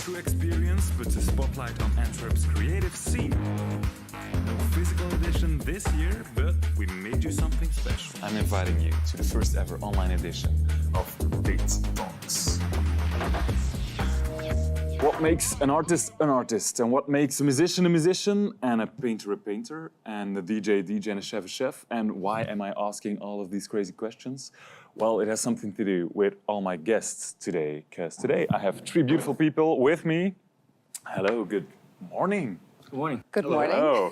true experience, but a spotlight on Antwerp's creative scene. No physical edition this year, but we made you something special. I'm inviting you to the first ever online edition of D.A.T.E Talks. What makes an artist, and what makes a musician, and a painter, and a DJ, and a chef, and why am I asking all of these crazy questions? Well, it has something to do with all my guests today, because today I have three beautiful people with me. Hello, good morning. Good morning. Good morning. Hello.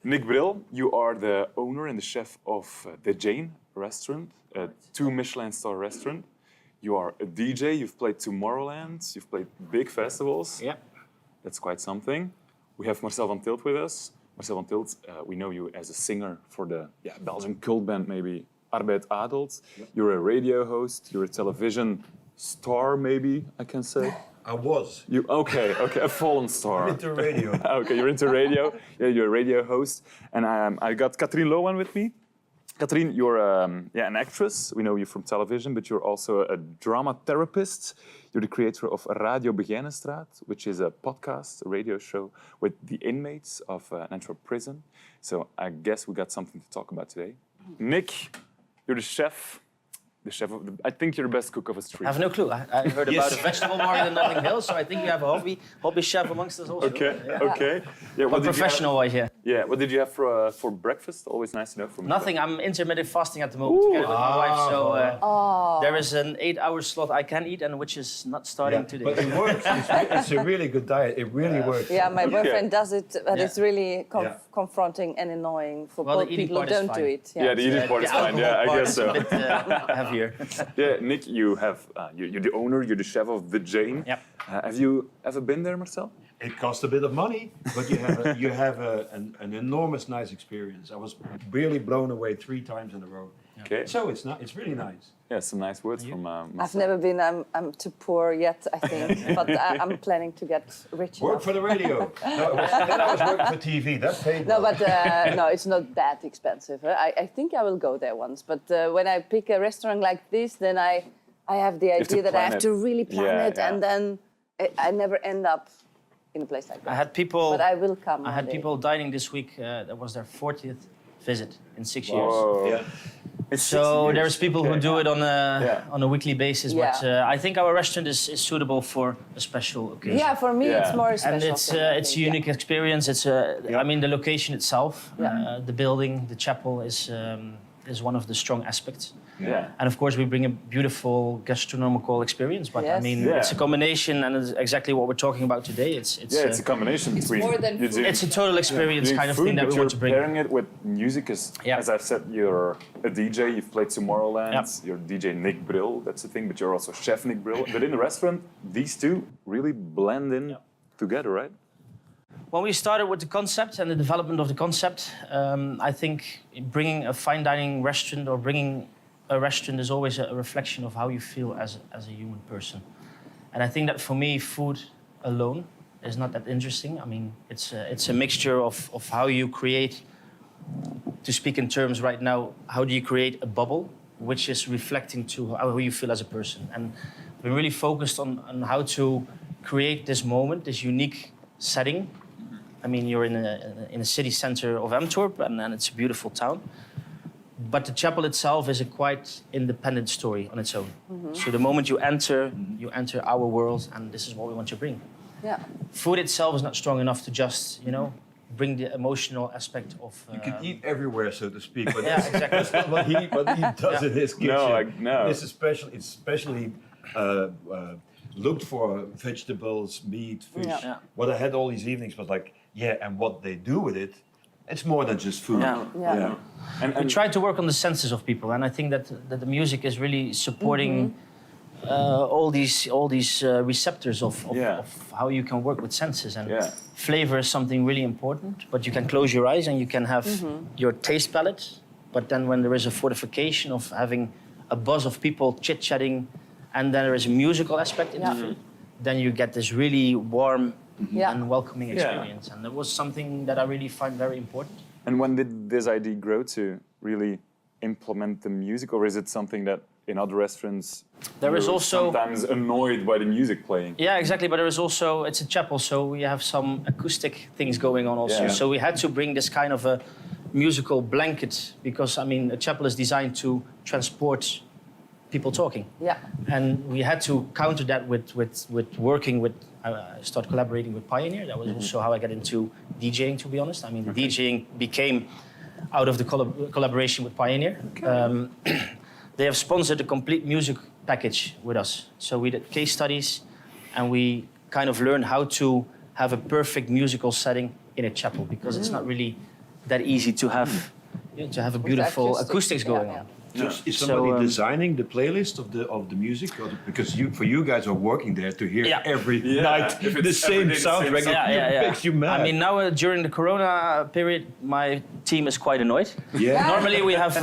Nick Bril, you are the owner and the chef of D.A.T.E restaurant, a 2 Michelin star restaurant. You are a DJ, you've played Tomorrowland, you've played big festivals. Yeah. That's quite something. We have Marcel van Tilt with us. Marcel van Tilt, we know you as a singer for the Belgian cult band, maybe, Arbeid Adelt. Yep. You're a radio host, you're a television star, maybe, I can say. I was. Okay, a fallen star. I'm into radio. Okay, you're into radio. Yeah, you're a radio host. And I got Katrin Lohmann with me. Katrin, you're an actress. We know you from television, but you're also a drama therapist. You're the creator of Radio Begijnenstraat, which is a podcast, a radio show with the inmates of an Antwerp prison. So I guess we got something to talk about today. Nick, you're the chef. I think you're the best cook of us three. I have no clue. I heard about a vegetable market and nothing else, so I think you have a hobby chef amongst us also. Okay. Yeah, But professional-wise, yeah. Yeah, what did you have for breakfast? Always nice to know from you. Nothing. I'm intermittent fasting at the moment together with my wife, so there is an 8-hour slot I can eat, and which is not starting today. But it works. It's a really good diet. It really works. Yeah, my boyfriend does it, but it's really confronting and annoying for people who don't do it. Yeah, the eating part is fine. Yeah, I guess so. Heavier. Yeah, Nick, you have you're the owner, you're the chef of D.A.T.E. Yep. Have you ever been there, Marcel? It costs a bit of money, but you have an enormous nice experience. I was really blown away 3 times in a row. Okay. So it's really nice. Yeah, some nice words from Marcel. I've never been. I'm too poor yet, I think, but I'm planning to get rich. Work enough. for the radio. Then I was working for TV. That paid. No, but no, it's not that expensive. I think I will go there once. But when I pick a restaurant like this, then I have the idea that I have to really plan it, and then I never end up in a place like that. I had people. But I will come. I had people dining this week. That was their 40th visit in 6 years. Yeah. So there's people who do it on a weekly basis, but I think our restaurant is suitable for a special occasion. Yeah, for me it's more special. And it's a unique experience. It's I mean, the location itself, the building, the chapel is one of the strong aspects. Yeah. And of course, we bring a beautiful gastronomical experience. But I mean, it's a combination, and it's exactly what we're talking about today. It's a combination between. more than food. It's a total experience kind of thing that we want to bring. You're pairing it with music, as I've said, you're a DJ. You've played Tomorrowland. You're DJ Nick Bril. That's the thing. But you're also Chef Nick Bril. But in the restaurant, these two really blend in together, right? When we started with the concept and the development of the concept, I think bringing a fine dining restaurant or bringing a restaurant is always a reflection of how you feel as a human person. And I think that for me, food alone is not that interesting. I mean, it's a mixture of how you create, to speak in terms right now, how do you create a bubble which is reflecting to how you feel as a person. And we're really focused on how to create this moment, this unique setting. I mean, you're in a city center of Antwerp, and it's a beautiful town. But the chapel itself is a quite independent story on its own. Mm-hmm. So the moment you enter our world, and this is what we want to bring. Yeah. Food itself is not strong enough to just, bring the emotional aspect of. You can eat everywhere, so to speak. But exactly. That's not what he does in his kitchen. No. It's especially looked for vegetables, meat, fish. Yeah. What I had all these evenings was like, and what they do with it. It's more than just food. Yeah. And we try to work on the senses of people, and I think that the music is really supporting all these receptors of how you can work with senses. And flavor is something really important, but you can close your eyes and you can have your taste palette. But then when there is a fortification of having a buzz of people chit-chatting, and then there is a musical aspect in the food, then you get this really warm and welcoming experience. And that was something that I really find very important. And when did this idea grow to really implement the music, or is it something that in other restaurants there is also sometimes annoyed by the music playing? Yeah, exactly. But there is also, it's a chapel, so we have some acoustic things going on also. Yeah. So we had to bring this kind of a musical blanket because, I mean, a chapel is designed to transport people talking. Yeah. And we had to counter that with working with, start collaborating with Pioneer. That was also how I got into DJing, to be honest. I mean, DJing became out of the collaboration with Pioneer. Okay. They have sponsored a complete music package with us. So we did case studies and we kind of learned how to have a perfect musical setting in a chapel because it's not really that easy to have a beautiful acoustics going on. So is somebody designing the playlist of the music? Because you guys are working there to hear every night the same soundtrack. It makes you mad. I mean, now during the Corona period, my team is quite annoyed. Yeah. Normally we have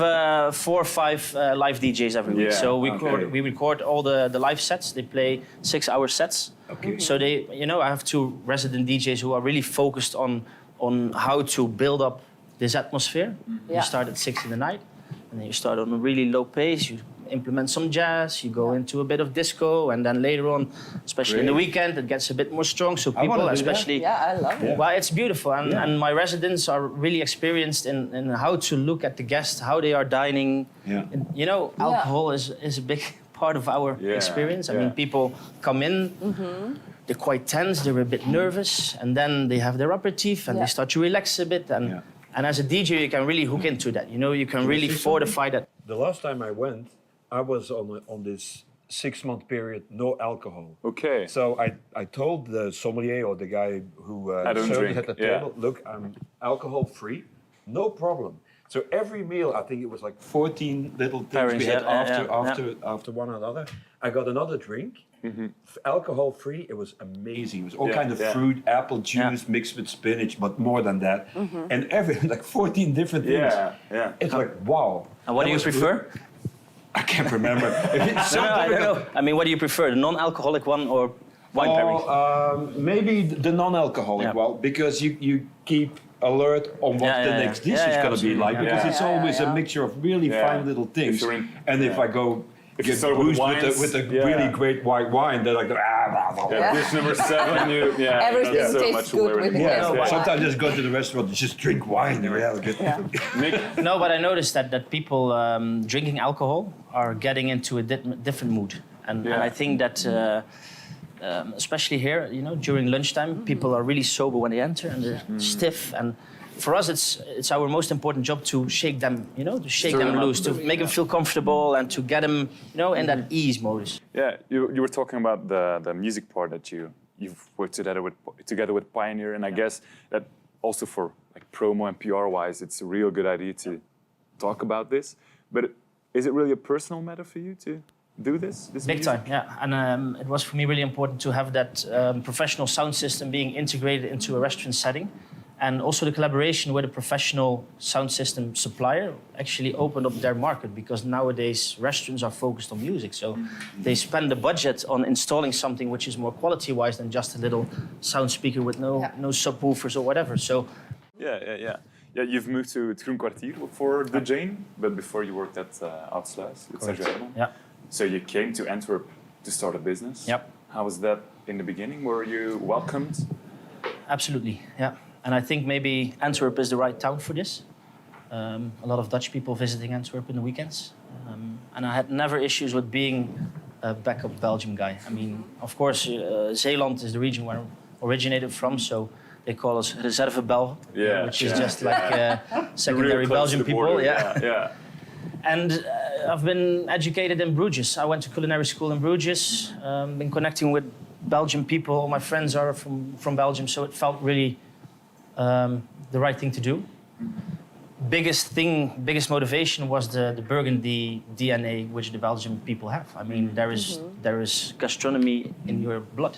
4 or 5 live DJs every week. So we record all the live sets. They play 6-hour sets. Okay. So they, I have 2 resident DJs who are really focused on how to build up this atmosphere. You start at 6 in the night. And then you start on a really low pace, you implement some jazz, you go into a bit of disco, and then later on, especially in the weekend, it gets a bit more strong. So people, especially... Yeah, I love it. Well, it's beautiful. And my residents are really experienced in how to look at the guests, how they are dining. Yeah. And, alcohol is a big part of our experience. I mean, people come in, they're quite tense, they're a bit nervous, and then they have their aperitif, and they start to relax a bit. And as a DJ, you can really hook into that. You can really fortify that. The last time I went, I was on this 6-month period, no alcohol. Okay. So I told the sommelier or the guy who served at the table, look, I'm alcohol free, no problem. So every meal, I think it was like 14 little things we had after one another. I got another drink. Alcohol free, it was amazing. It was all kind of fruit, apple juice mixed with spinach, but more than that. And like 14 different things. It's like, wow. And what do you prefer? I can't remember. I don't know. I mean, what do you prefer, the non-alcoholic one or wine pairing? Maybe the non-alcoholic one, because you keep alert on what the next dish is going to be like, because it's always a mixture of really fine little things. And if I go... If you start with a really great white wine, they're like, dish number 7, everything tastes good with it. Sometimes I just go to the restaurant and just drink wine. No, but I noticed that people drinking alcohol are getting into a different mood. And I think that, especially here, during lunchtime, people are really sober when they enter and they're stiff. And for us, it's our most important job to shake them, to shake them loose, to make them feel comfortable and to get them, in that ease modus. Yeah, you were talking about the music part that you've worked together with Pioneer, and I guess that also for like promo and PR wise, it's a real good idea to talk about this. But is it really a personal matter for you to do this Big music? time, yeah. And it was for me really important to have that professional sound system being integrated into a restaurant setting. And also the collaboration with a professional sound system supplier actually opened up their market, because nowadays restaurants are focused on music. So they spend the budget on installing something which is more quality-wise than just a little sound speaker with no subwoofers or whatever. So Yeah, you've moved to het Groen Kwartier for the Jane, but before you worked at Oudsluis with Sergio Herman. Yeah. So you came to Antwerp to start a business. Yep. How was that in the beginning? Were you welcomed? Absolutely, yeah. And I think maybe Antwerp is the right town for this. A lot of Dutch people visiting Antwerp in the weekends. And I had never issues with being a backup Belgium guy. I mean, of course, Zeeland is the region where I originated from, so they call us Reserve Bel, which is just like secondary Belgian people. Yeah. And I've been educated in Bruges. I went to culinary school in Bruges, been connecting with Belgian people. All my friends are from Belgium, so it felt really the right thing to do. Biggest motivation was the Burgundy DNA which the Belgian people have. I mean, there is gastronomy in your blood.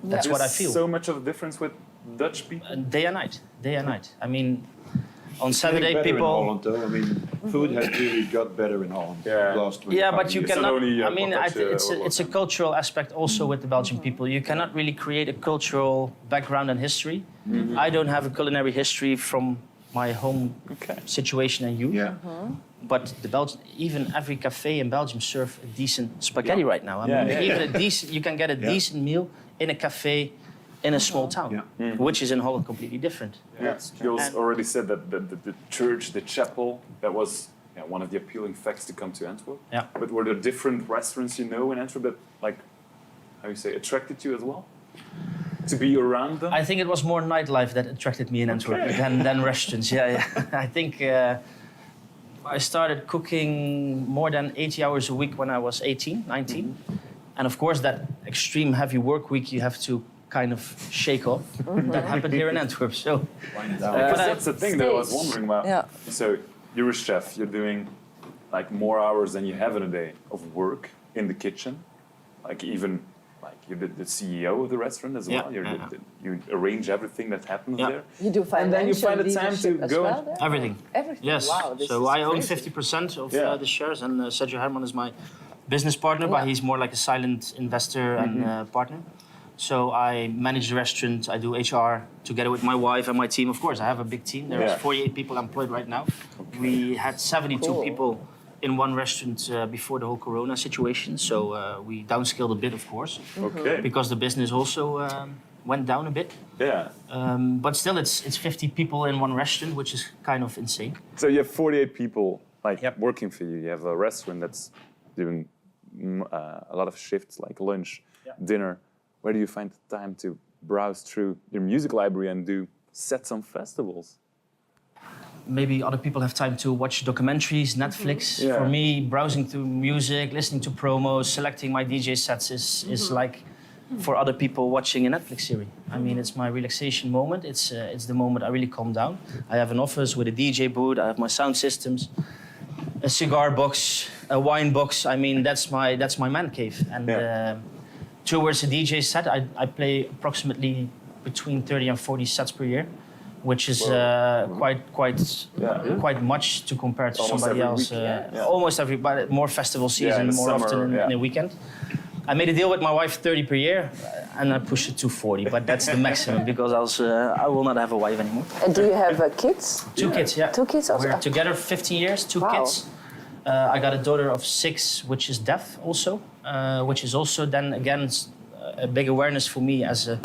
That's what I feel. So much of a difference with Dutch people? Day and night. I mean, on Saturday people. In Holland, though. I mean, food has really got better in Holland. Last week. Yeah, but you cannot. I mean, it's a cultural aspect also with the Belgian people. You cannot really create a cultural background and history. I don't have a culinary history from my home situation and youth. Yeah. But even every cafe in Belgium serve a decent spaghetti right now. I mean, even a decent, you can get a decent meal in a cafe in a small town, which is in Holland completely different. Yeah. You already said that the church, the chapel, that was one of the appealing facts to come to Antwerp. Yeah. But were there different restaurants in Antwerp that, like, how you say, attracted you as well? To be around them? I think it was more nightlife that attracted me in Antwerp than restaurants. Yeah. I think I started cooking more than 80 hours a week when I was 18, 19. And of course, that extreme heavy work week you have to kind of shake off. That happened here in Antwerp. So that's the thing that I was wondering about. Yeah. So you're a chef. You're doing like more hours than you have in a day of work in the kitchen. Like even like you're the CEO of the restaurant as well. You arrange everything that happens there. You do financial and then you find the time to go well there? Everything. Everything. Yes. Wow. So I own 50% of the shares, and Sergio Herman is my business partner, but he's more like a silent investor and partner. So I manage the restaurant, I do HR together with my wife and my team. Of course, I have a big team. There are 48 people employed right now. We had 72 people in one restaurant before the whole Corona situation. So we downscaled a bit, of course, because the business also went down a bit. Yeah. But still, it's 50 people in one restaurant, which is kind of insane. So you have 48 people working for you. You have a restaurant that's doing a lot of shifts, like lunch, dinner. Where do you find the time to browse through your music library and do sets on festivals? Maybe other people have time to watch documentaries, Netflix. For me, browsing through music, listening to promos, selecting my DJ sets is like for other people watching a Netflix series. I mean, it's my relaxation moment. It's the moment I really calm down. I have an office with a DJ booth. I have my sound systems, a cigar box, a wine box. I mean, that's my man cave. And towards a DJ set, I play approximately between 30 and 40 sets per year, which is quite much to compare to almost somebody else. Almost every, but more festival season, more summer, often in a weekend. I made a deal with my wife 30 per year, and I pushed it to 40, but that's the maximum because else I will not have a wife anymore. And do you have kids? Two kids, yeah. 2 kids also? We're together 15 years, two kids. I got a daughter of 6, which is deaf also, which is also then again a big awareness for me as a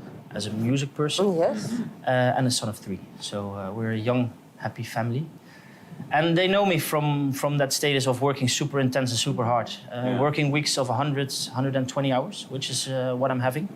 music person. Yes. And a son of 3. So we're a young, happy family. And they know me from that status of working super intense and super hard. Working weeks of 120 hours, which is what I'm having.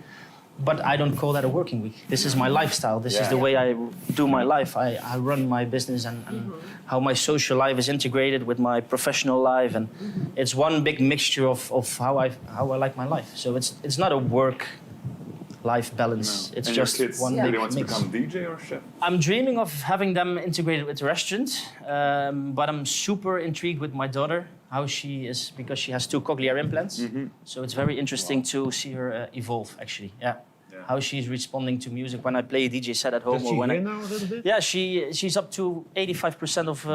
But I don't call that a working week. This is my lifestyle. This is the way I do my life. I run my business and how my social life is integrated with my professional life. And it's one big mixture of how I like my life. So it's not a work-life balance. It's and just your kids, one do big they want to mix. become DJ or chef? I'm dreaming of having them integrated with the restaurant, but I'm super intrigued with my daughter, how she is, because she has 2 cochlear implants. So it's very interesting to see her evolve, actually. Yeah. How she's responding to music when I play a DJ set at home. Does she hear now a little bit? Yeah, she's up to 85% of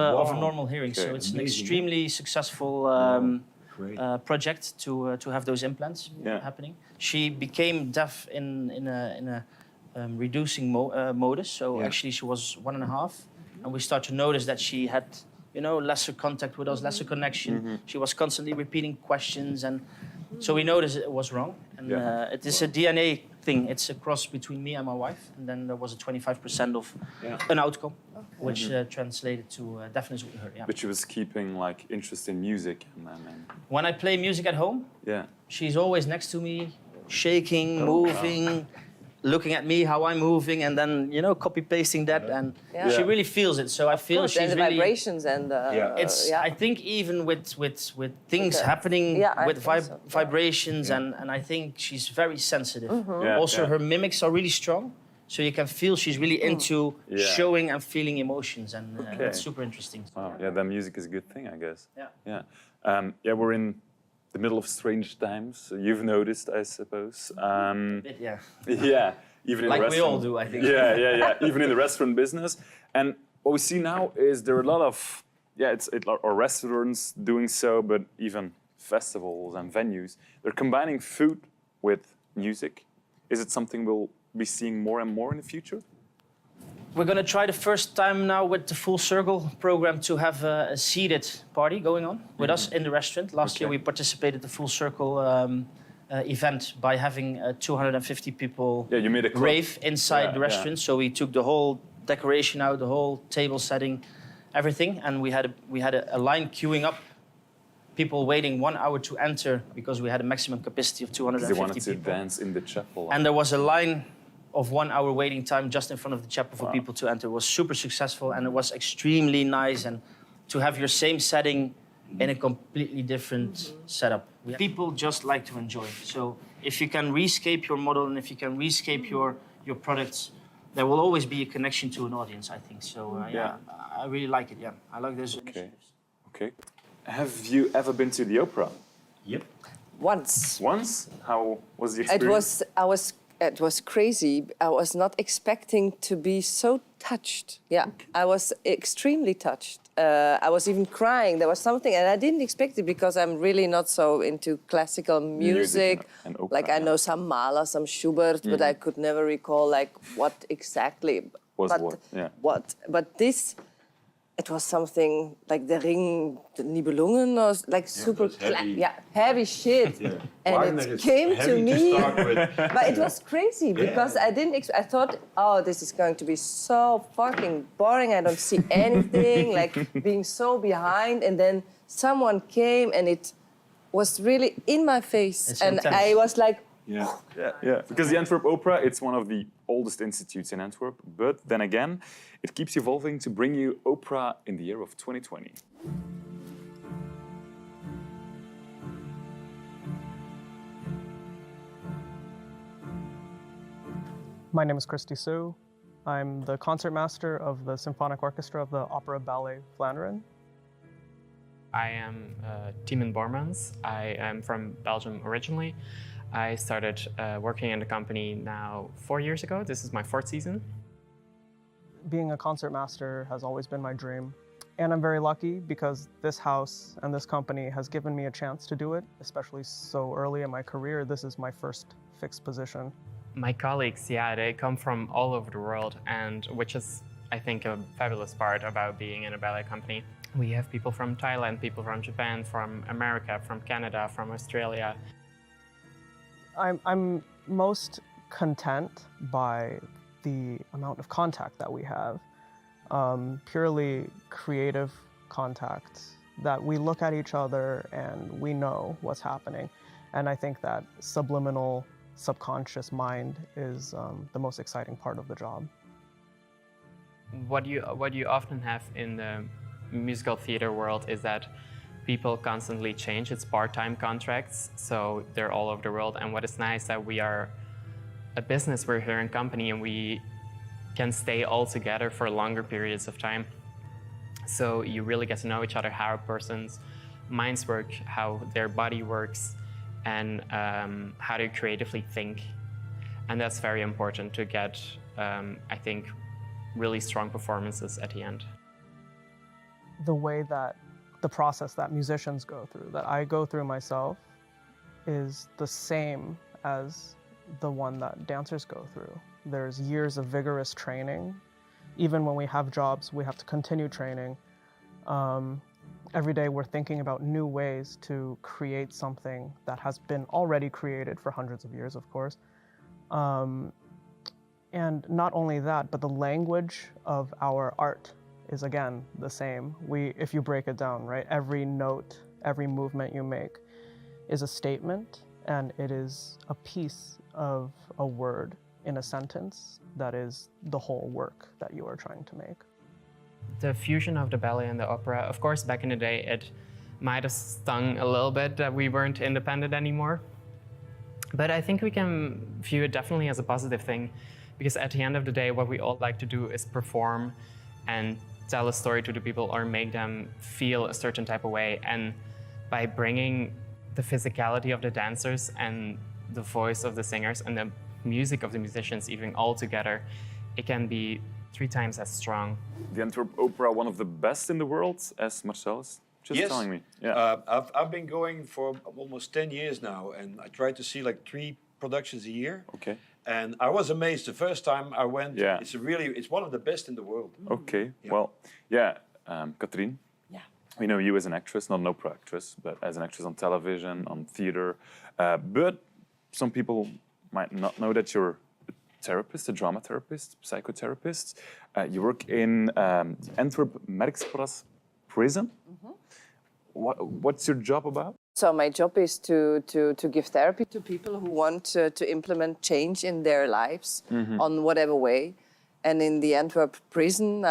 normal hearing. So it's an extremely successful project to have those implants happening. She became deaf in a reducing modus. So actually she was 1.5, and we start to notice that she had lesser contact with us, lesser connection. She was constantly repeating questions, and so we noticed it was wrong. And it is a DNA thing. It's a cross between me and my wife, and then there was a 25% of an outcome, which translated to deafness with her. Yeah. But she was keeping like interest in music, and when I play music at home, she's always next to me, shaking, moving, looking at me how I'm moving, and then copy pasting that, and she really feels it. So I feel she's and the really vibrations and it's. I think even with things happening with vibrations, and I think she's very sensitive. Also, her mimics are really strong, so you can feel she's really into showing and feeling emotions, and it's super interesting. Wow, that music is a good thing, I guess. We're in the middle of strange times. You've noticed, I suppose. A bit, Even in like the restaurant. we all do, I think. Even in the restaurant business. And what we see now is there are a lot of or restaurants doing so, but even festivals and venues. They're combining food with music. Is it something we'll be seeing more and more in the future? We're going to try the first time now with the Full Circle program to have a seated party going on with us in the restaurant. Last year we participated in the Full Circle event by having 250 people you made a club. rave inside the restaurant. So we took the whole decoration out, the whole table setting, everything, and we had a line queuing up, people waiting 1 hour to enter because we had a maximum capacity of 250 people. They wanted people. to dance in the chapel. And there was a line of 1 hour waiting time just in front of the chapel for people to enter. It was super successful and it was extremely nice. And to have your same setting in a completely different setup. People just like to enjoy. So if you can rescape your model and if you can rescape your products, there will always be a connection to an audience, I think. So I really like it, I like those initiatives. Okay. Have you ever been to the opera? Yep. Once. Once? How was the experience? It was crazy. I was not expecting to be so touched. Yeah, I was extremely touched. I was even crying. There was something, and I didn't expect it because I'm really not so into classical music. And opera, like I know some Mahler, some Schubert, but I could never recall like what exactly was but what. But this. It was something like the Ring, the Nibelungen, or like super heavy shit. And Wagner it came to me, to but it was crazy because I didn't. I thought, oh, this is going to be so fucking boring. I don't see anything, like being so behind. And then someone came, and it was really in my face, it's and intense. I was like. Yeah. Because the Antwerp Opera, it's one of the oldest institutes in Antwerp, but then again, it keeps evolving to bring you opera in the year of 2020. My name is Christy Sue. I'm the concertmaster of the Symphonic Orchestra of the Opera Ballet Vlaanderen. I am Tiemen Bormans. I am from Belgium originally. I started working in the company now 4 years ago. This is my 4th season. Being a concertmaster has always been my dream. And I'm very lucky because this house and this company has given me a chance to do it, especially so early in my career. This is my first fixed position. My colleagues, they come from all over the world, and which is, I think, a fabulous part about being in a ballet company. We have people from Thailand, people from Japan, from America, from Canada, from Australia. I'm most content by the amount of contact that we have, purely creative contact, that we look at each other and we know what's happening. And I think that subliminal, subconscious mind is the most exciting part of the job. What you often have in the musical theater world is that people constantly change. It's part-time contracts, so they're all over the world. And what is nice that we are a business, we're here in company, and we can stay all together for longer periods of time. So you really get to know each other, how a person's minds work, how their body works, and how they creatively think. And that's very important to get, I think, really strong performances at the end. The way that the process that musicians go through, that I go through myself, is the same as the one that dancers go through. There's years of vigorous training. Even when we have jobs, we have to continue training. Every day we're thinking about new ways to create something that has been already created for hundreds of years, of course. And not only that, but the language of our art is again the same. If you break it down, right? Every note, every movement you make is a statement, and it is a piece of a word in a sentence that is the whole work that you are trying to make. The fusion of the ballet and the opera, of course, back in the day, it might have stung a little bit that we weren't independent anymore. But I think we can view it definitely as a positive thing, because at the end of the day, what we all like to do is perform and tell a story to the people or make them feel a certain type of way. And by bringing the physicality of the dancers and the voice of the singers and the music of the musicians even all together, it can be 3 times as strong. The Antwerp Opera, one of the best in the world, as Marcel is just telling me. Yeah. I've been going for almost 10 years now, and I try to see like 3 productions a year. Okay. And I was amazed the first time I went. Yeah. It's one of the best in the world. Okay, Yeah. well, Katrin. Yeah. We know you as an actress, not an opera actress, but as an actress on television, on theater. But some people might not know that you're a therapist, a drama therapist, psychotherapist. You work in the Antwerp Merksplas prison. What's your job about? So my job is to give therapy to people who want to implement change in their lives on whatever way. And in the Antwerp prison,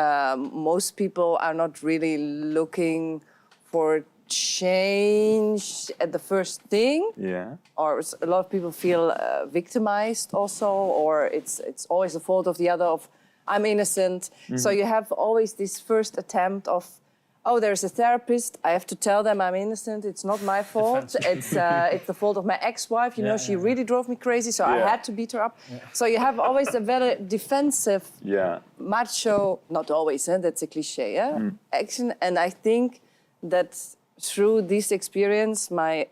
most people are not really looking for change at the first thing. Yeah. Or a lot of people feel victimized also, or it's always the fault of the other, of I'm innocent. So you have always this first attempt of, oh, there's a therapist, I have to tell them I'm innocent, it's not my fault. It's the fault of my ex-wife, you know, she really drove me crazy, so I had to beat her up. So you have always a very defensive, macho, not always, that's a cliche, action. And I think that through this experience, my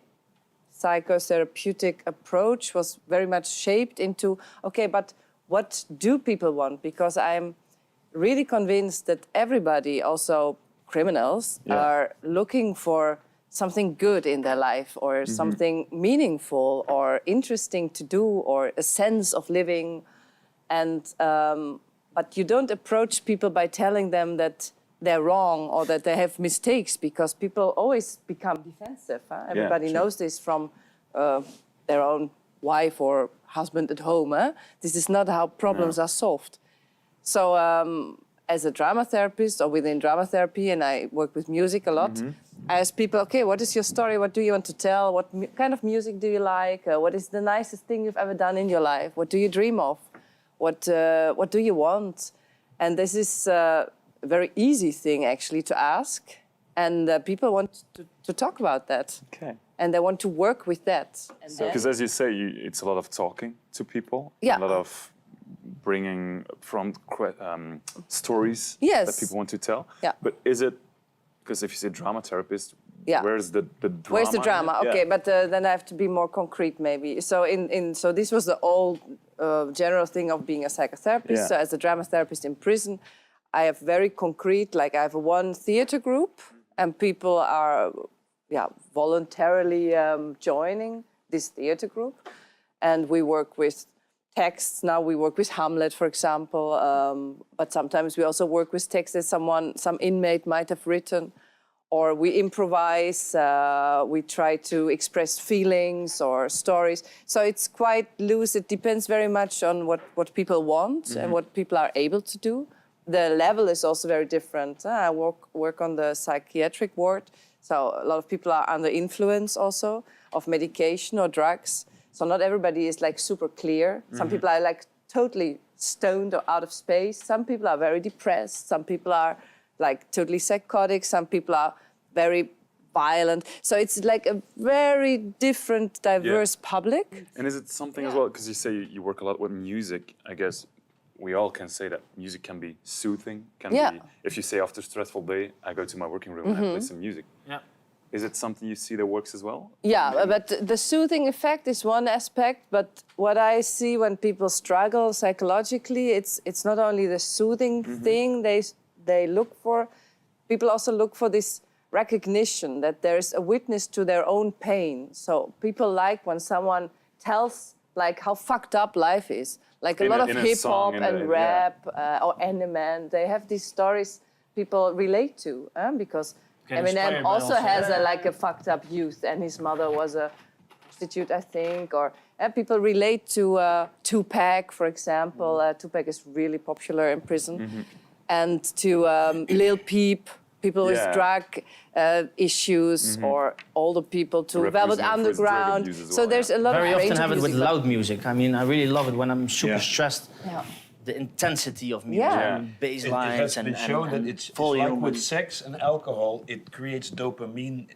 psychotherapeutic approach was very much shaped into, okay, but what do people want? Because I'm really convinced that everybody, also criminals, are looking for something good in their life, or something meaningful or interesting to do, or a sense of living. And but you don't approach people by telling them that they're wrong or that they have mistakes, because people always become defensive. Everybody knows this from their own wife or husband at home. This is not how problems are solved. So as a drama therapist, or within drama therapy, and I work with music a lot, I ask people, okay, what is your story? What do you want to tell? What kind of music do you like? What is the nicest thing you've ever done in your life? What do you dream of? What do you want? And this is a very easy thing, actually, to ask. And people want to talk about that. Okay. And they want to work with that. Because as you say, it's a lot of talking to people, a lot of bringing from stories that people want to tell. Yeah. But is it, because if you say drama therapist, where's the drama? Where's the drama? Okay, but then I have to be more concrete, maybe. So so this was the old general thing of being a psychotherapist. So as a drama therapist in prison, I have very concrete, like I have one theater group, and people are voluntarily joining this theater group. And we work with texts. Now we work with Hamlet, for example, but sometimes we also work with texts that some inmate might have written, or we improvise, we try to express feelings or stories. So it's quite loose. It depends very much on what people want and what people are able to do. The level is also very different. I work on the psychiatric ward, so a lot of people are under influence also of medication or drugs. So not everybody is like super clear. Some people are like totally stoned or out of space. Some people are very depressed. Some people are like totally psychotic. Some people are very violent. So it's like a very different, diverse public. And is it something as well, because you say you work a lot with music, I guess we all can say that music can be soothing, can be, if you say after a stressful day, I go to my working room and I play some music. Yeah. Is it something you see that works as well? Yeah, but the soothing effect is one aspect, but what I see when people struggle psychologically, it's not only the soothing thing they look for, people also look for this recognition that there's a witness to their own pain. So people like when someone tells like how fucked up life is. Like a lot of hip-hop and rap or anime, they have these stories people relate to, because Eminem also has a fucked up youth, and his mother was a prostitute, I think. Or people relate to Tupac, for example. Tupac is really popular in prison. And to Lil Peep, people with drug issues, or older people to Velvet Underground. So there's a lot of range. Very often have it with loud music. I mean, I really love it when I'm super stressed. The intensity of music, bass lines, it has been shown that it's like with sex and alcohol, it creates dopamine,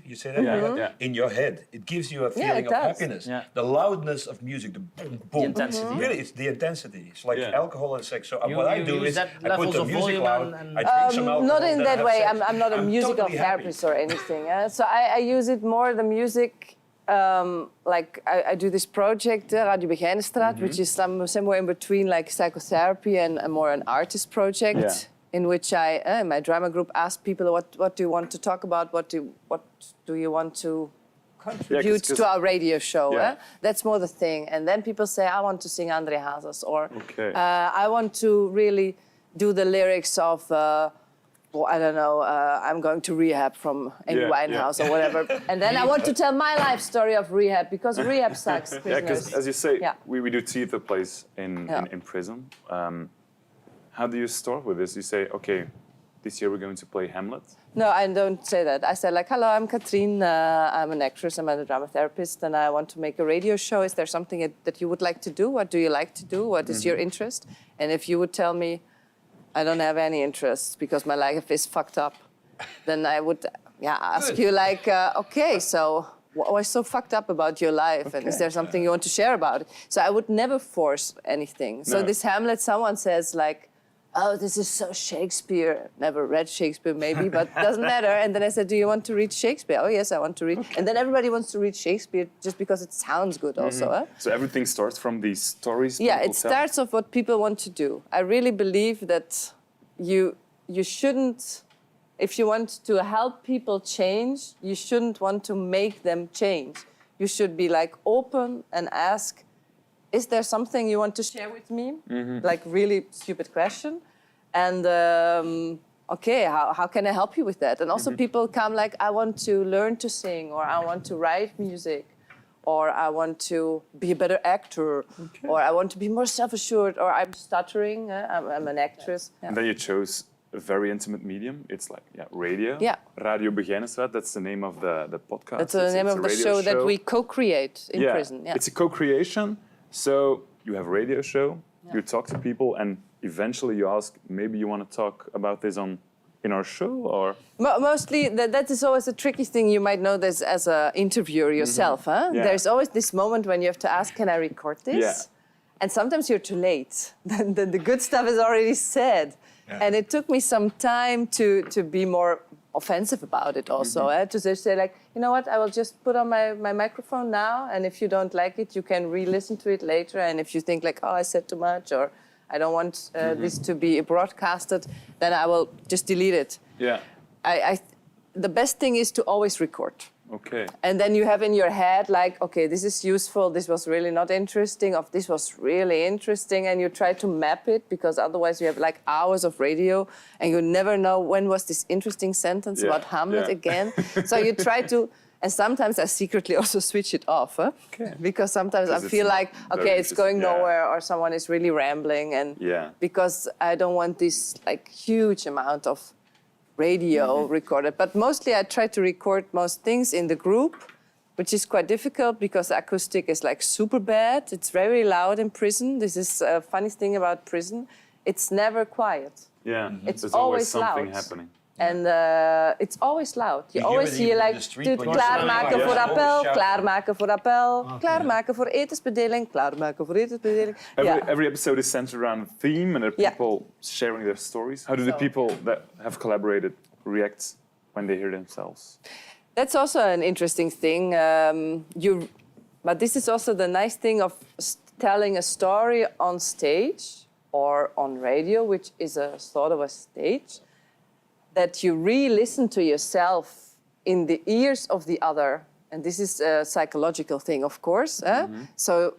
you say that? In your head. It gives you a feeling of happiness. The loudness of music, the boom, boom. The intensity. Really, it's the intensity. It's like alcohol and sex. So what I do is I put the music loud, I drink some alcohol. Not in that way. I'm not a musical therapist or anything. So I use it more, the music, like I do this project, Radio Begijnenstraat, which is somewhere in between like psychotherapy and more an artist project, in which I, in my drama group, ask people what do you want to talk about, what do you want to contribute to our radio show. That's more the thing. And then people say, I want to sing André Hazes, or I want to really do the lyrics of, I don't know, I'm going to rehab from Amy Winehouse or whatever. And then I want to tell my life story of rehab, because rehab sucks. Yeah, because as you say, we do theater plays in prison. How do you start with this? You say, okay, this year we're going to play Hamlet. No, I don't say that. I say like, hello, I'm Katrin. I'm an actress. I'm a drama therapist, and I want to make a radio show. Is there something that you would like to do? What do you like to do? What is your interest? And if you would tell me, I don't have any interests because my life is fucked up, then I would ask you like, okay, so what was so fucked up about your life? And is there something you want to share about it? So I would never force anything. So this Hamlet, someone says like, oh, this is so Shakespeare. Never read Shakespeare, maybe, but doesn't matter. And then I said, do you want to read Shakespeare? Oh, yes, I want to read. And then everybody wants to read Shakespeare just because it sounds good also. So everything starts from these stories? Yeah, it starts off what people want to do. I really believe that you shouldn't, if you want to help people change, you shouldn't want to make them change. You should be like open and ask, is there something you want to share with me? Like really stupid question. And okay, how can I help you with that? And also people come like, I want to learn to sing, or I want to write music, or I want to be a better actor, or I want to be more self-assured, or I'm stuttering, I'm an actress. And then you chose a very intimate medium. It's like radio. Radio Begijnenstraat, that's the name of the podcast. That's the name of the show that we co-create in prison. It's a co-creation. So you have a radio show, you talk to people, and eventually you ask, maybe you want to talk about this in our show, or? Mostly, that is always a tricky thing. You might know this as an interviewer yourself. There's always this moment when you have to ask, can I record this? And sometimes you're too late. The good stuff is already said. And it took me some time to be more offensive about it also, to just say like, you know what, I will just put on my microphone now, and if you don't like it, you can re-listen to it later, and if you think like, oh, I said too much, or I don't want this to be broadcasted, then I will just delete it. The best thing is to always record. Okay. And then you have in your head like, okay, this is useful, this was really not interesting, or this was really interesting, and you try to map it, because otherwise you have like hours of radio and you never know when was this interesting sentence about Hamlet again. So you try to, and sometimes I secretly also switch it off, because sometimes I feel like, okay, it's going nowhere, or someone is really rambling, and because I don't want this like huge amount of radio recorded. But mostly I try to record most things in the group, which is quite difficult because the acoustic is like super bad. It's very loud in prison. This is a funny thing about prison. It's never quiet. It's There's always something loud. happening. And it's always loud. You always hear like, klaarmaken voor appel, klaarmaken voor appel, klaarmaken voor etensbedeling, klaarmaken voor etensbedeling. Every episode is centered around a theme, and there are people sharing their stories. How do the people that have collaborated react when they hear themselves? That's also an interesting thing. But this is also the nice thing of telling a story on stage or on radio, which is a sort of a stage, that you re-listen to yourself in the ears of the other. And this is a psychological thing, of course. So,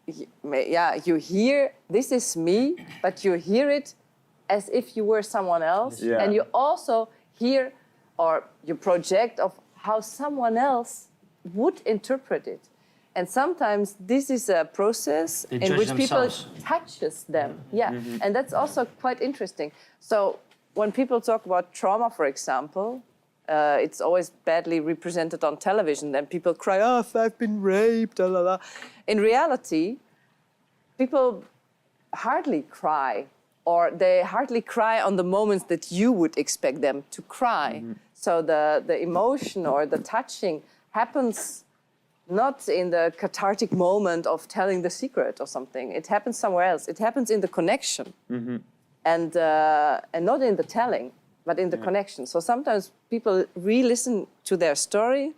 you hear, this is me, but you hear it as if you were someone else. And you also hear, or you project of how someone else would interpret it. And sometimes this is a process in which people touches them. And that's also quite interesting. So when people talk about trauma, for example, it's always badly represented on television. Then people cry, oh, I've been raped, blah, blah, blah. In reality, people hardly cry, or they hardly cry on the moments that you would expect them to cry. So the emotion or the touching happens not in the cathartic moment of telling the secret or something. It happens somewhere else. It happens in the connection. And not in the telling, but in the connection. So sometimes people re-listen to their story,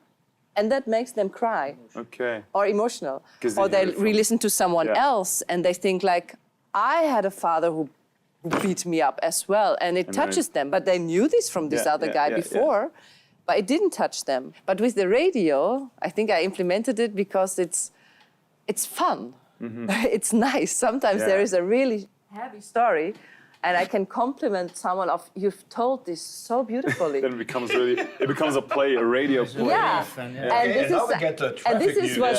and that makes them cry. Okay. Or emotional. 'Cause Or they they hear it from- re-listen to someone else and they think like, I had a father who beat me up as well, and it touches them. But they knew this from this other guy before, but it didn't touch them. But with the radio, I think I implemented it because it's fun. It's nice. Sometimes there is a really heavy story, and I can compliment someone of, you've told this so beautifully. Then it becomes a play, a radio play. Yeah. And this now is, we get the and traffic this is news. what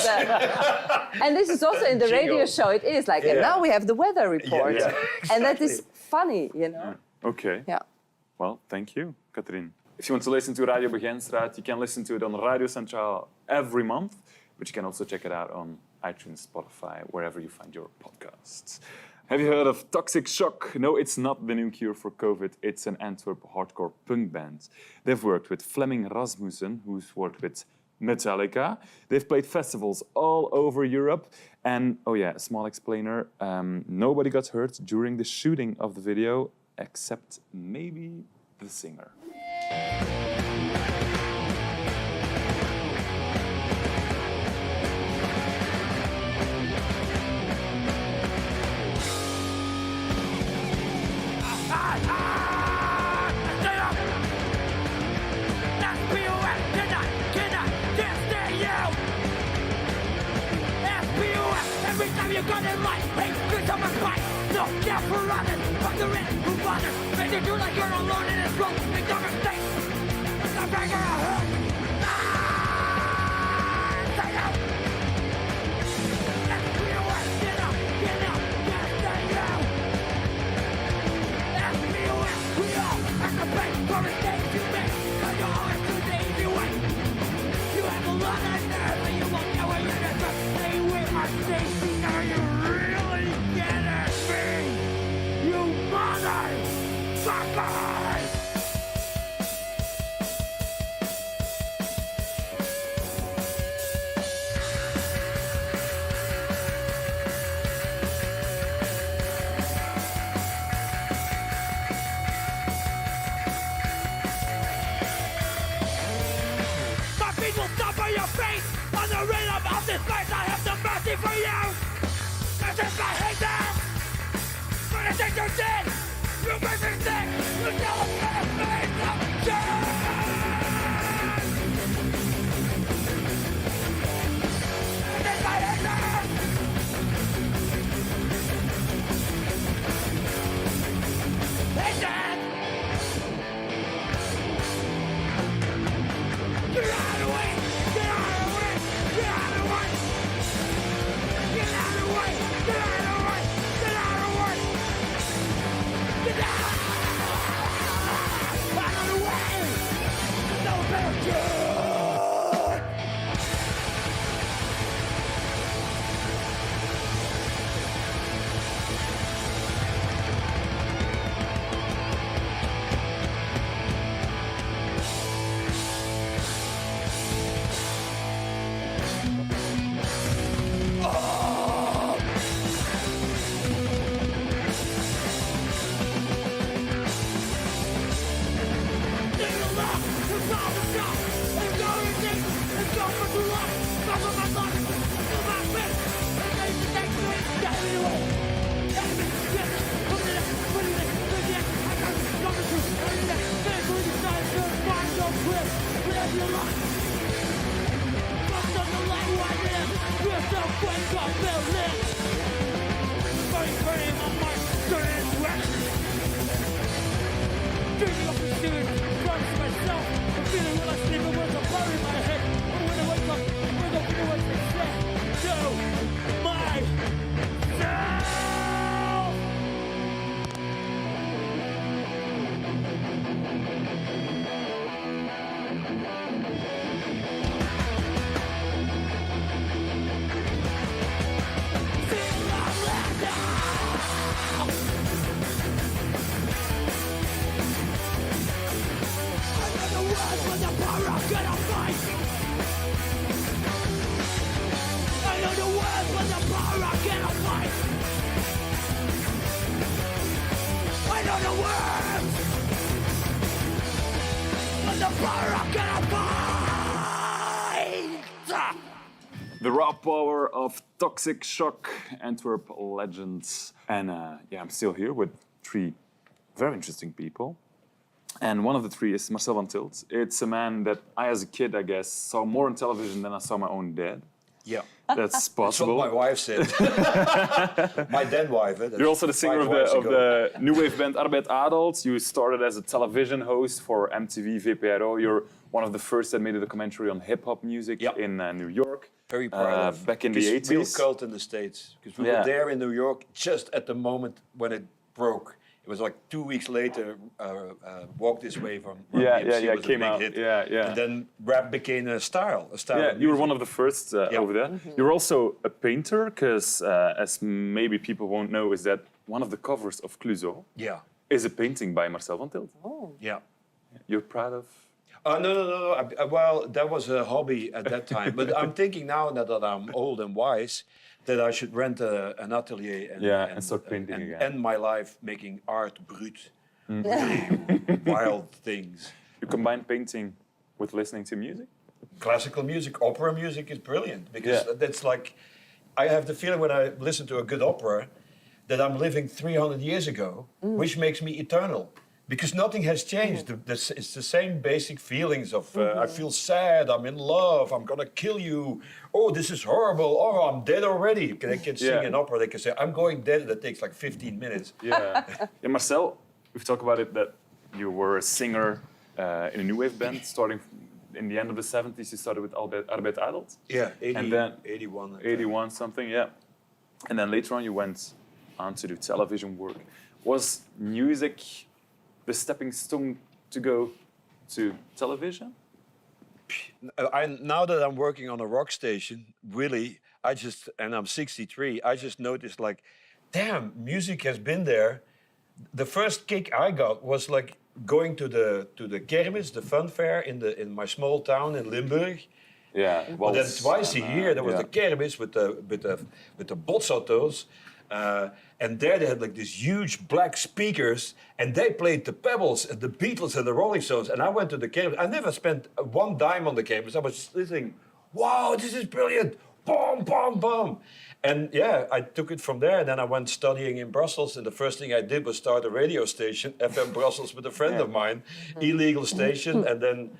and this is also in the radio show. It is like, and now we have the weather report, and that is funny, you know. Okay. Yeah. Well, thank you, Katrin. If you want to listen to Radio Begijnenstraat, you can listen to it on Radio Centraal every month, but you can also check it out on iTunes, Spotify, wherever you find your podcasts. Have you heard of Toxic Shock? No, it's not the new cure for COVID. It's an Antwerp hardcore punk band. They've worked with Flemming Rasmussen, who's worked with Metallica. They've played festivals all over Europe. And, oh yeah, a small explainer, nobody got hurt during the shooting of the video, except maybe the singer. Every time you got it right, hey, you're someone's fight. No, care for running, fuck the rest, who bothers? Make you do like you're alone in this world, make no mistake. It's a breaker of hook. Stay out. Let's be away, get out, just stay out. Let's be away, we all have to pay for mistakes you make. Cause you're always too easy way. You have a lot of nerve and you won't know where you're gonna stay with my safety. Are you really kidding me? You motherfuckers! My feet will stomp on your face on the rhythm of this place. I have no mercy for you. This is my hatred. For the things you did, you make me sick. You tell us that it's made of shit. This is my hatred. Hatred. Get out of the way! Get out of the way! Get out of the way! Get out of the way! Get out of the way! Get out of the way! Get out of the way! No better good! I know the words, but the power I cannot find. The raw power of Toxic Shock, Antwerp legends. And I'm still here with three very interesting people. And one of the three is Marcel van Tilt. It's a man that I, as a kid, I guess, saw more on television than I saw my own dad. Yeah. That's possible. That's what my wife said. My then wife. You're also the singer of the new wave band D.A.T.E. You started as a television host for MTV VPRO. You're one of the first that made a documentary on hip-hop music in New York. Very proud of. Back in the 80s. Real cult in the States. Because we were there in New York just at the moment when it broke. It was like 2 weeks later, Walk This Way from Run DMC was came a big out. hit. Yeah. And then rap became a style of you were one of the first over there. You're also a painter, because as maybe people won't know, is that one of the covers of Clouseau is a painting by Marcel van Tilt. Oh. Yeah. You're proud of? No. Well, that was a hobby at that time. But I'm thinking now that I'm old and wise, that I should rent an atelier and start painting and again. end my life making art brut, really wild things. You combine painting with listening to music? Classical music, opera music is brilliant because that's like, I have the feeling when I listen to a good opera that I'm living 300 years ago, which makes me eternal. Because nothing has changed. It's the same basic feelings of I feel sad, I'm in love, I'm gonna kill you. Oh, this is horrible. Oh, I'm dead already. They can sing an opera. They can say, I'm going dead. That takes like 15 minutes. Marcel, we've talked about it that you were a singer in a new wave band starting in the end of the 70s. You started with D.A.T.E. Yeah, 80, and then 81. 81 something, And then later on you went on to do television work. Was music the stepping stone to go to television? Now that I'm working on a rock station, really, and I'm 63, I just noticed like, damn, music has been there. The first kick I got was like going to the kermis, the fun fair in my small town in Limburg. Yeah, well, then twice a year there was the kermis with the botsauto's. And there they had like these huge black speakers, and they played the Pebbles and the Beatles and the Rolling Stones. And I went to the campus. I never spent one dime on the campus. I was just listening. Wow, this is brilliant! Boom, boom, boom! And I took it from there. And then I went studying in Brussels. And the first thing I did was start a radio station, FM Brussels, with a friend of mine, illegal station. And then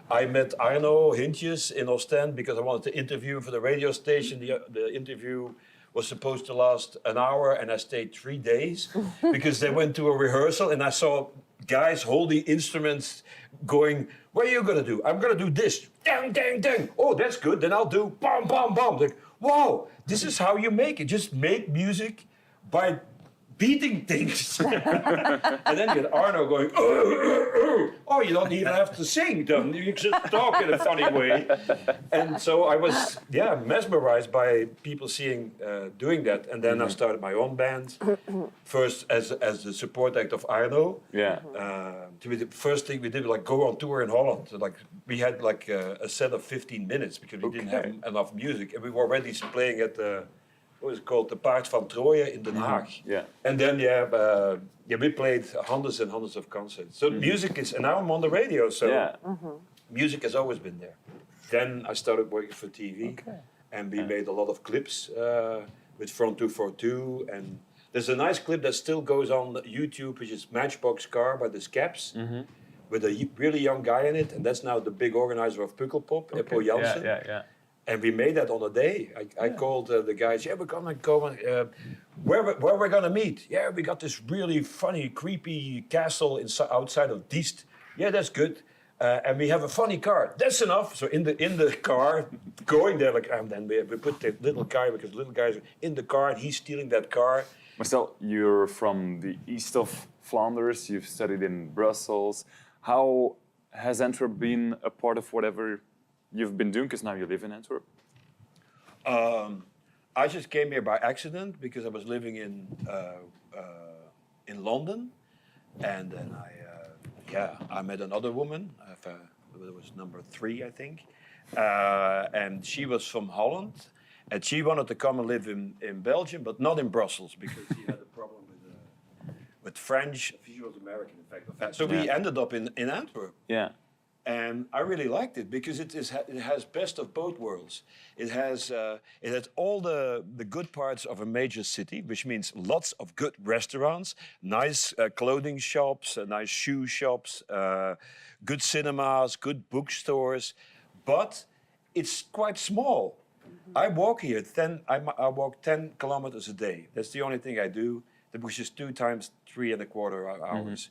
I met Arno Hintjes in Ostend because I wanted to interview for the radio station. The interview was supposed to last an hour, and I stayed 3 days because they went to a rehearsal, and I saw guys holding instruments going, what are you going to do? I'm going to do this. Dang, dang, dang. Oh, that's good. Then I'll do bam, bam, bam. Like, wow, this is how you make it. Just make music by beating things. And then you get Arno going, oh, you don't even have to sing, then you just talk in a funny way. And so I was, mesmerized by people doing that. And then I started my own band, first as the support act of Arno. The first thing we did was like go on tour in Holland. So, like we had like a set of 15 minutes because we didn't have enough music, and we were already playing at the what is it called, the Paard van Troje in Den Haag. And then we played hundreds and hundreds of concerts. So music is, and now I'm on the radio, so music has always been there. Then I started working for TV, and we made a lot of clips with Front 242, and there's a nice clip that still goes on YouTube, which is Matchbox Car by the Scaps, with a really young guy in it, and that's now the big organizer of Pukkelpop, Eppo Janssen. And we made that on a day. I called the guys, we're gonna go, where we're gonna meet? Yeah, we got this really funny, creepy castle outside of D.A.T.E. Yeah, that's good. And we have a funny car. That's enough. So in the car, going there, and then we put the little guy, because little guys are in the car, and he's stealing that car. Marcel, you're from the east of Flanders. You've studied in Brussels. How has Antwerp been a part of whatever you've been doing, because now you live in Antwerp? I just came here by accident because I was living in London, and then I met another woman. It was number 3, I think, and she was from Holland, and she wanted to come and live in Belgium, but not in Brussels because she had a problem with French. She was American, in fact. So we ended up in Antwerp. And I really liked it because it has best of both worlds. It has all the good parts of a major city, which means lots of good restaurants, nice clothing shops, nice shoe shops, good cinemas, good bookstores, but it's quite small. I walk here I walk 10 kilometers a day. That's the only thing I do, which is 2 times 3.25 hours.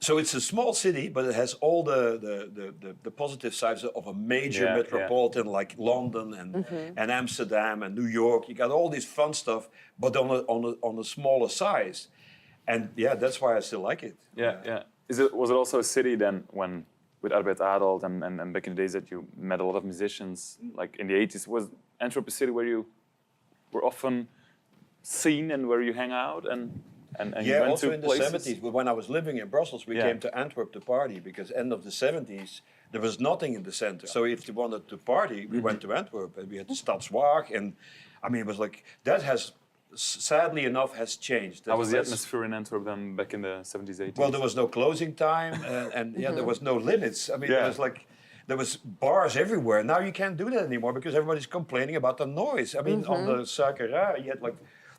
So it's a small city, but it has all the positive sides of a major metropolitan like London and Amsterdam and New York. You got all this fun stuff, but on a smaller size. And yeah, that's why I still like it. Yeah. Was it also a city then when with D.A.T.E and back in the days that you met a lot of musicians, like in the 80s, was Antwerp a city where you were often seen and where you hang out and you went also to in places? the 70s. But when I was living in Brussels, we came to Antwerp to party because end of the 70s, there was nothing in the center. So if you wanted to party, we went to Antwerp and we had the Stadswaag. And I mean, it was like, that has, sadly enough, has changed. How was the atmosphere in Antwerp then back in the 70s, 80s? Well, there was no closing time and there was no limits. I mean, there was bars everywhere. Now you can't do that anymore because everybody's complaining about the noise. I mean, on the Suikeraar, you had like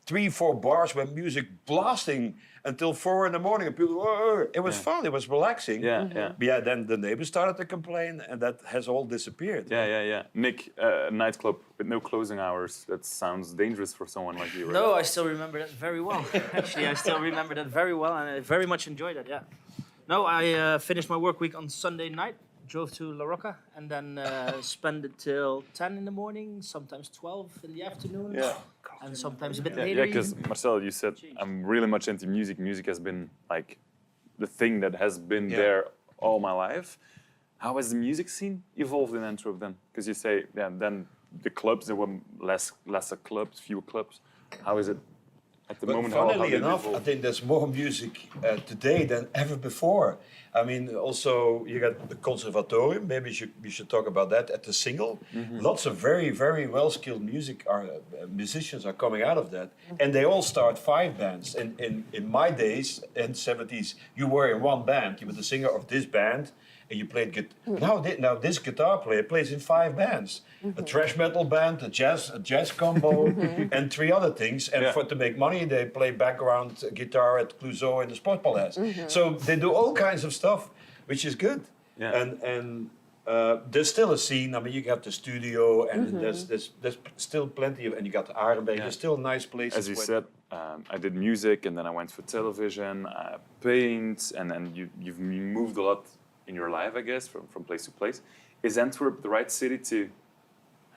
3-4 bars with music blasting until 4 in the morning, and people, whoa. It was fun, it was relaxing. But then the neighbors started to complain, and that has all disappeared. Nick, a nightclub with no closing hours, that sounds dangerous for someone like you, right? No, I still remember that very well. Actually, I still remember that very well, and I very much enjoyed it, No, I finished my work week on Sunday night, drove to La Rocca, and then spent it till 10 in the morning, sometimes 12 in the afternoon, and sometimes a bit later. Yeah, because Marcel, you said I'm really much into music. Music has been like the thing that has been there all my life. How has the music scene evolved in Antwerp then? Because you say, then the clubs, there were lesser clubs, fewer clubs. How is it at the moment? Funnily enough, I think there's more music today than ever before. I mean, also you got the Conservatorium. Maybe we should talk about that at the Single. Lots of very, very well-skilled musicians are coming out of that, and they all start 5 bands. In my days, in the 70s, you were in one band. You were the singer of this band, and you played guitar. Now this guitar player plays in 5 bands: a thrash metal band, a jazz combo, and 3 other things. And to make money, they play background guitar at Clouseau in the Sportpaleis. So they do all kinds of stuff, which is good. And there's still a scene. I mean, you got the studio, and there's still plenty of, and you got the Arenberg. There's still nice places. As you said, I did music, and then I went for television, paint, and then you've moved a lot in your life, I guess, from place to place. Is Antwerp the right city to,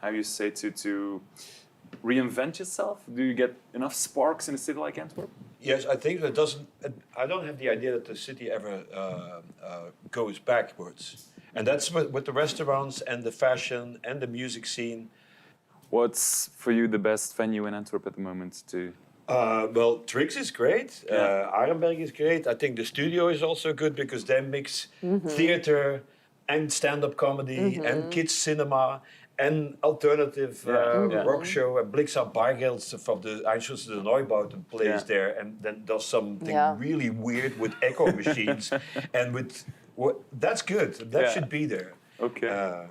how you say, to reinvent yourself? Do you get enough sparks in a city like Antwerp? Yes, I think that doesn't. I don't have the idea that the city ever goes backwards, and that's with the restaurants and the fashion and the music scene. What's for you the best venue in Antwerp at the moment? Well, Trix is great. Arenberg is great. I think the studio is also good because they mix theater and stand-up comedy and kids cinema and alternative rock show. And Blixa Bargels from the Einschüsse de Neubauten plays there and then does something really weird with echo machines. And that's good. That should be there. Okay.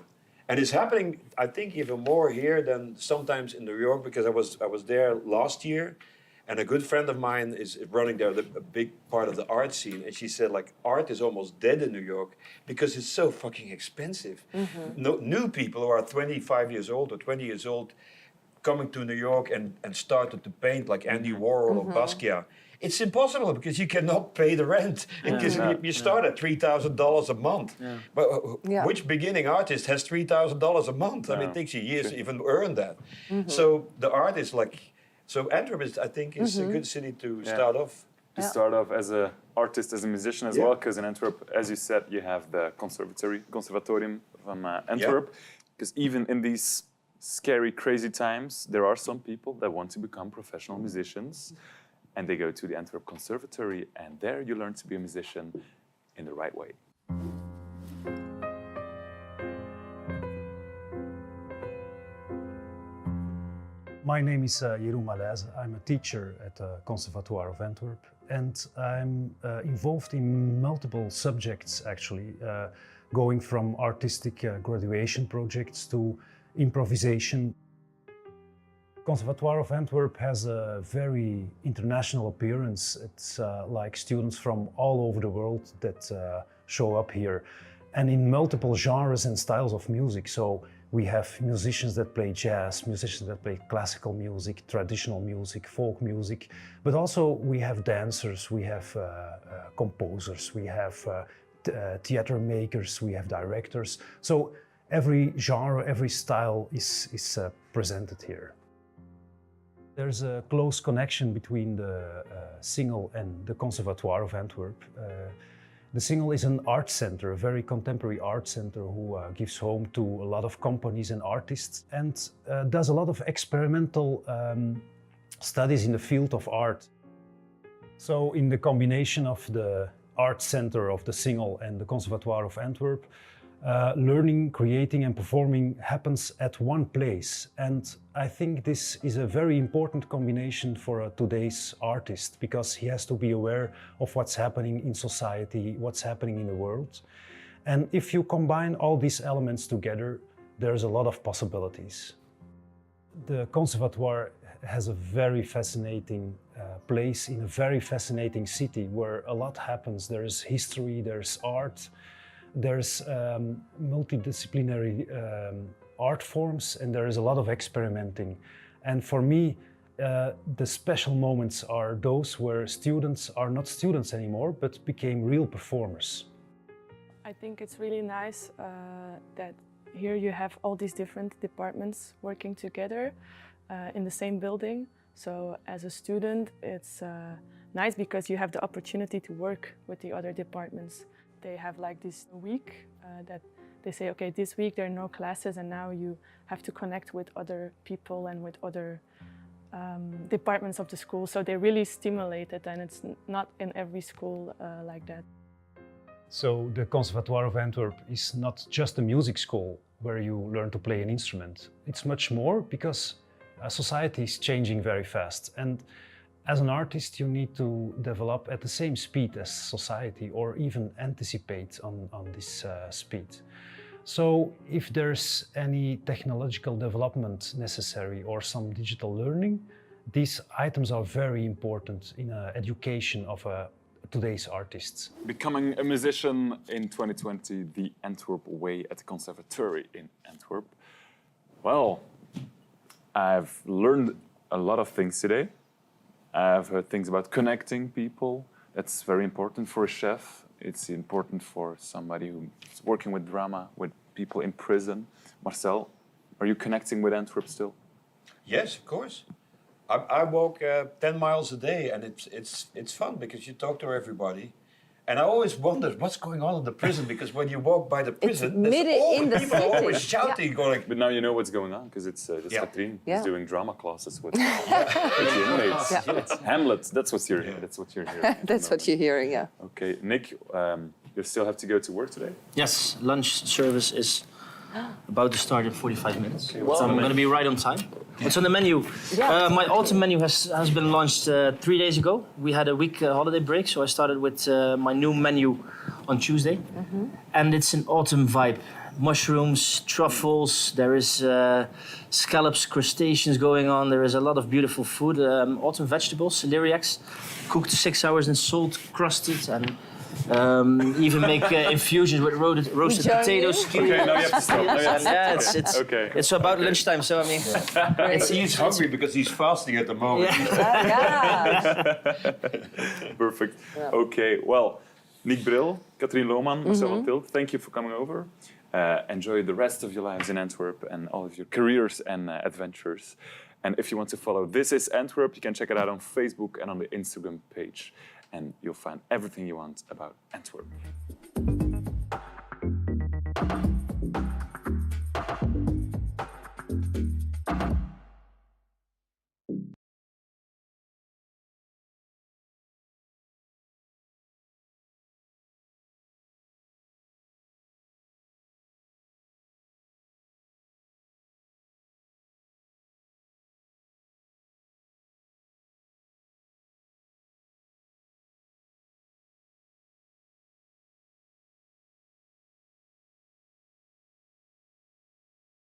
And it's happening, I think, even more here than sometimes in New York, because I was there last year. And a good friend of mine is running there, a big part of the art scene. And she said, like, art is almost dead in New York because it's so fucking expensive. New people who are 25 years old or 20 years old coming to New York and started to paint like Andy Warhol or Basquiat. It's impossible because you cannot pay the rent. Because you start at $3,000 a month. But which beginning artist has $3,000 a month? I mean, it takes you years to even earn that. So the art is like... So Antwerp is, I think, is a good city to start off. To start off as an artist, as a musician as well, because in Antwerp, as you said, you have the Conservatorium from Antwerp. Because even in these scary, crazy times, there are some people that want to become professional musicians, and they go to the Antwerp Conservatory, and there you learn to be a musician in the right way. My name is Jeroen Malijze. I'm a teacher at the Conservatoire of Antwerp, and I'm involved in multiple subjects actually, going from artistic graduation projects to improvisation. Conservatoire of Antwerp has a very international appearance. It's like students from all over the world that show up here, and in multiple genres and styles of music. So we have musicians that play jazz, musicians that play classical music, traditional music, folk music, but also we have dancers, we have composers, we have theater makers, we have directors. So every genre, every style is presented here. There's a close connection between the Singel and the Conservatoire of Antwerp. The Singel is an art center, a very contemporary art center who gives home to a lot of companies and artists and does a lot of experimental studies in the field of art. So in the combination of the art center of the Singel and the Conservatoire of Antwerp, learning, creating and performing happens at one place. And I think this is a very important combination for today's artist, because he has to be aware of what's happening in society, what's happening in the world. And if you combine all these elements together, there's a lot of possibilities. The Conservatoire has a very fascinating place in a very fascinating city where a lot happens. There's history, there's art, there's multidisciplinary art forms, and there is a lot of experimenting. And for me, the special moments are those where students are not students anymore, but became real performers. I think it's really nice that here you have all these different departments working together in the same building. So as a student, it's nice because you have the opportunity to work with the other departments. They have like this week that they say, okay, this week there are no classes and now you have to connect with other people and with other departments of the school. So they really stimulate it, and it's not in every school like that. So the Conservatoire of Antwerp is not just a music school where you learn to play an instrument. It's much more, because society is changing very fast. And as an artist, you need to develop at the same speed as society, or even anticipate on this speed. So if there's any technological development necessary or some digital learning, these items are very important in education of today's artists. Becoming a musician in 2020, the Antwerp way at the Conservatoire in Antwerp. Well, I've learned a lot of things today. I've heard things about connecting people. That's very important for a chef. It's important for somebody who's working with drama, with people in prison. Marcel, are you connecting with Antwerp still? Yes, of course. I walk 10 miles a day, and it's fun because you talk to everybody. And I always wondered what's going on in the prison, because when you walk by the prison, people are always shouting, going. But now you know what's going on, because it's Katrin who's doing drama classes with the inmates. It's Hamlet. That's what you're hearing. That's what you're hearing. That's what you're hearing. Yeah. Okay, Nick, you still have to go to work today? Yes, lunch service is about to start in 45 minutes. Okay, so I'm going to be right on time. What's on the menu? Yeah. My autumn menu has been launched 3 days ago. We had a week holiday break, so I started with my new menu on Tuesday. Mm-hmm. And it's an autumn vibe. Mushrooms, truffles, there is scallops, crustaceans going on. There is a lot of beautiful food. Autumn vegetables, celeriacs, cooked 6 hours in salt, crusted, and even make infusions with roasted potatoes. Okay, now you have to stop. It's about lunchtime, so I mean, he's hungry because he's fasting at the moment. Perfect. Yeah. Okay, well, Nick Bril, Katrin Lohmann, Marcel Tilt, thank you for coming over. Enjoy the rest of your lives in Antwerp and all of your careers and adventures. And if you want to follow This Is Antwerp, you can check it out on Facebook and on the Instagram page. And you'll find everything you want about Antwerp.